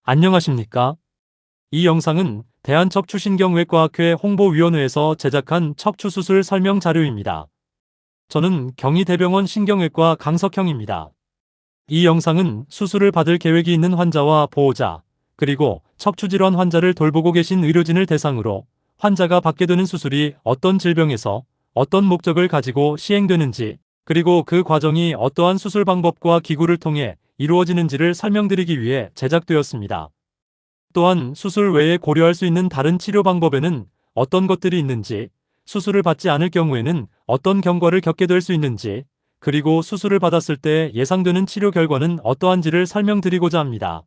안녕하십니까? 이 영상은 대한척추신경외과학회 홍보위원회에서 제작한 척추수술 설명 자료입니다. 저는 경희대병원 신경외과 강석형입니다. 이 영상은 수술을 받을 계획이 있는 환자와 보호자, 그리고 척추질환 환자를 돌보고 계신 의료진을 대상으로 환자가 받게 되는 수술이 어떤 질병에서 어떤 목적을 가지고 시행되는지, 그리고 그 과정이 어떠한 수술 방법과 기구를 통해 이루어지는지를 설명드리기 위해 제작되었습니다. 또한 수술 외에 고려할 수 있는 다른 치료 방법에는 어떤 것들이 있는지, 수술을 받지 않을 경우에는 어떤 경과를 겪게 될 수 있는지, 그리고 수술을 받았을 때 예상되는 치료 결과는 어떠한지를 설명드리고자 합니다.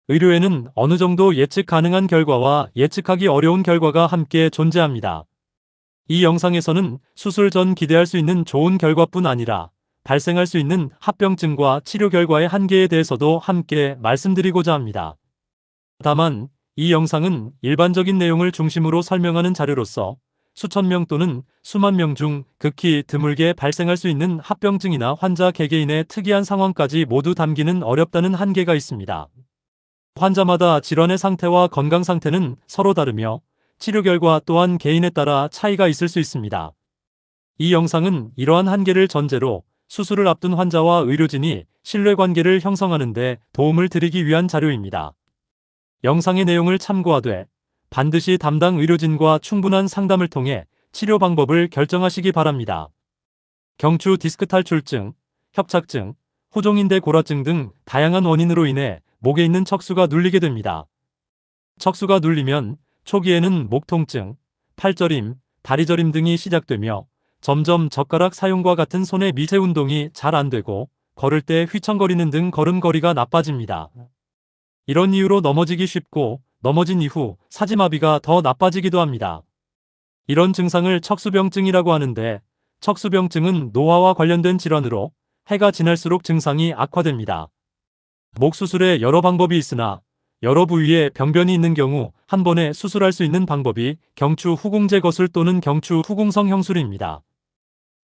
의료에는 어느 정도 예측 가능한 결과와 예측하기 어려운 결과가 함께 존재합니다. 이 영상에서는 수술 전 기대할 수 있는 좋은 결과뿐 아니라 발생할 수 있는 합병증과 치료 결과의 한계에 대해서도 함께 말씀드리고자 합니다. 다만 이 영상은 일반적인 내용을 중심으로 설명하는 자료로서 수천 명 또는 수만 명 중 극히 드물게 발생할 수 있는 합병증이나 환자 개개인의 특이한 상황까지 모두 담기는 어렵다는 한계가 있습니다. 환자마다 질환의 상태와 건강 상태는 서로 다르며 치료 결과 또한 개인에 따라 차이가 있을 수 있습니다. 이 영상은 이러한 한계를 전제로 수술을 앞둔 환자와 의료진이 신뢰관계를 형성하는 데 도움을 드리기 위한 자료입니다. 영상의 내용을 참고하되 반드시 담당 의료진과 충분한 상담을 통해 치료 방법을 결정하시기 바랍니다. 경추 디스크 탈출증, 협착증, 호종인대 골화증 등 다양한 원인으로 인해 목에 있는 척수가 눌리게 됩니다. 척수가 눌리면 초기에는 목 통증, 팔저림, 다리저림 등이 시작되며 점점 젓가락 사용과 같은 손의 미세 운동이 잘 안 되고 걸을 때 휘청거리는 등 걸음걸이가 나빠집니다. 이런 이유로 넘어지기 쉽고 넘어진 이후 사지마비가 더 나빠지기도 합니다. 이런 증상을 척수병증이라고 하는데 척수병증은 노화와 관련된 질환으로 해가 지날수록 증상이 악화됩니다. 목 수술에 여러 방법이 있으나 여러 부위에 병변이 있는 경우 한 번에 수술할 수 있는 방법이 경추 후궁제 거술 또는 경추 후궁성 형술입니다.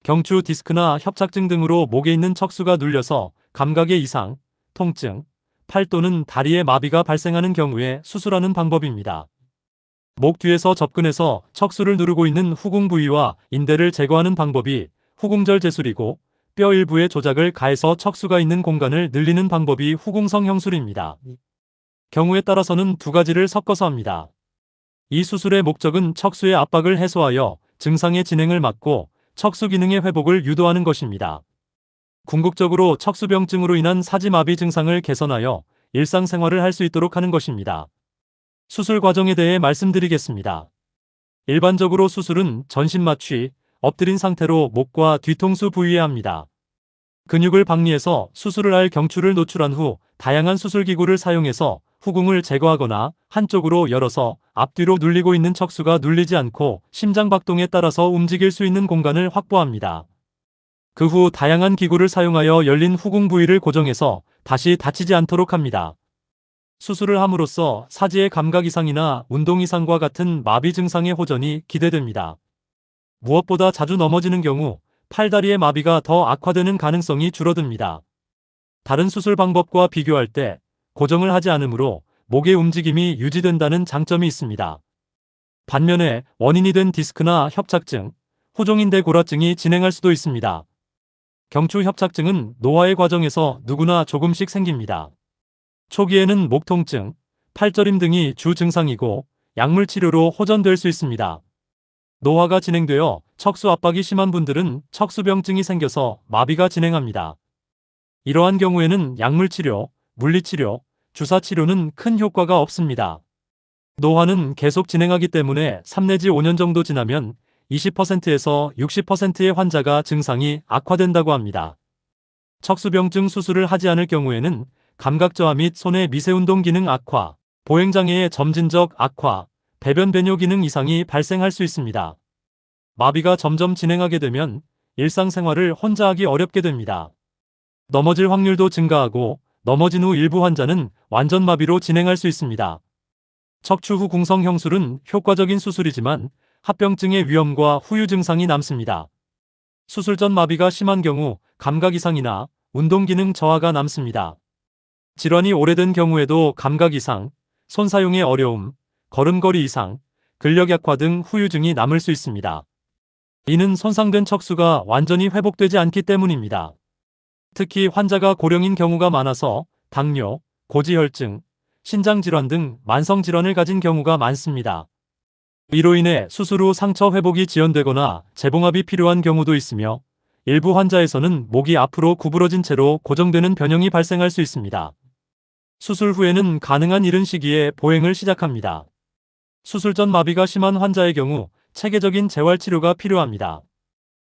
경추 디스크나 협착증 등으로 목에 있는 척수가 눌려서 감각의 이상, 통증, 팔 또는 다리에 마비가 발생하는 경우에 수술하는 방법입니다. 목 뒤에서 접근해서 척수를 누르고 있는 후궁 부위와 인대를 제거하는 방법이 후궁절 제술이고 뼈 일부에 조작을 가해서 척수가 있는 공간을 늘리는 방법이 후궁성 형술입니다. 경우에 따라서는 두 가지를 섞어서 합니다. 이 수술의 목적은 척수의 압박을 해소하여 증상의 진행을 막고 척수 기능의 회복을 유도하는 것입니다. 궁극적으로 척수병증으로 인한 사지마비 증상을 개선하여 일상생활을 할 수 있도록 하는 것입니다. 수술 과정에 대해 말씀드리겠습니다. 일반적으로 수술은 전신마취, 엎드린 상태로 목과 뒤통수 부위에 합니다. 근육을 박리해서 수술을 할 경추를 노출한 후 다양한 수술기구를 사용해서 후궁을 제거하거나 한쪽으로 열어서 앞뒤로 눌리고 있는 척수가 눌리지 않고 심장박동에 따라서 움직일 수 있는 공간을 확보합니다. 그 후 다양한 기구를 사용하여 열린 후궁 부위를 고정해서 다시 다치지 않도록 합니다. 수술을 함으로써 사지의 감각 이상이나 운동 이상과 같은 마비 증상의 호전이 기대됩니다. 무엇보다 자주 넘어지는 경우 팔다리의 마비가 더 악화되는 가능성이 줄어듭니다. 다른 수술 방법과 비교할 때 고정을 하지 않으므로 목의 움직임이 유지된다는 장점이 있습니다. 반면에 원인이 된 디스크나 협착증, 호종인대 골화증이 진행할 수도 있습니다. 경추 협착증은 노화의 과정에서 누구나 조금씩 생깁니다. 초기에는 목 통증, 팔저림 등이 주 증상이고 약물 치료로 호전될 수 있습니다. 노화가 진행되어 척수 압박이 심한 분들은 척수병증이 생겨서 마비가 진행합니다. 이러한 경우에는 약물 치료, 물리치료, 주사치료는 큰 효과가 없습니다. 노화는 계속 진행하기 때문에 3 내지 5년 정도 지나면 20%에서 60%의 환자가 증상이 악화된다고 합니다. 척수병증 수술을 하지 않을 경우에는 감각저하 및 손의 미세운동 기능 악화, 보행장애의 점진적 악화, 배변 배뇨 기능 이상이 발생할 수 있습니다. 마비가 점점 진행하게 되면 일상생활을 혼자 하기 어렵게 됩니다. 넘어질 확률도 증가하고 넘어진 후 일부 환자는 완전 마비로 진행할 수 있습니다. 척추 후궁성 형술은 효과적인 수술이지만 합병증의 위험과 후유 증상이 남습니다. 수술 전 마비가 심한 경우 감각 이상이나 운동 기능 저하가 남습니다. 질환이 오래된 경우에도 감각 이상, 손 사용의 어려움, 걸음걸이 이상, 근력 약화 등 후유증이 남을 수 있습니다. 이는 손상된 척수가 완전히 회복되지 않기 때문입니다. 특히 환자가 고령인 경우가 많아서 당뇨, 고지혈증, 신장질환 등 만성질환을 가진 경우가 많습니다. 이로 인해 수술 후 상처 회복이 지연되거나 재봉합이 필요한 경우도 있으며 일부 환자에서는 목이 앞으로 구부러진 채로 고정되는 변형이 발생할 수 있습니다. 수술 후에는 가능한 이른 시기에 보행을 시작합니다. 수술 전 마비가 심한 환자의 경우 체계적인 재활치료가 필요합니다.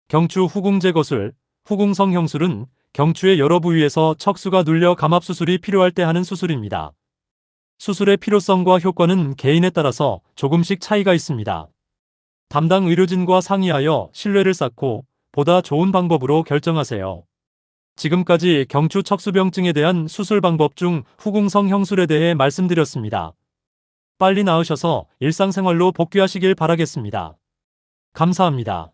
경추 후궁제거술, 후궁성형술은 경추의 여러 부위에서 척수가 눌려 감압수술이 필요할 때 하는 수술입니다. 수술의 필요성과 효과는 개인에 따라서 조금씩 차이가 있습니다. 담당 의료진과 상의하여 신뢰를 쌓고 보다 좋은 방법으로 결정하세요. 지금까지 경추 척수병증에 대한 수술 방법 중 후궁성형술에 대해 말씀드렸습니다. 빨리 나으셔서 일상생활로 복귀하시길 바라겠습니다. 감사합니다.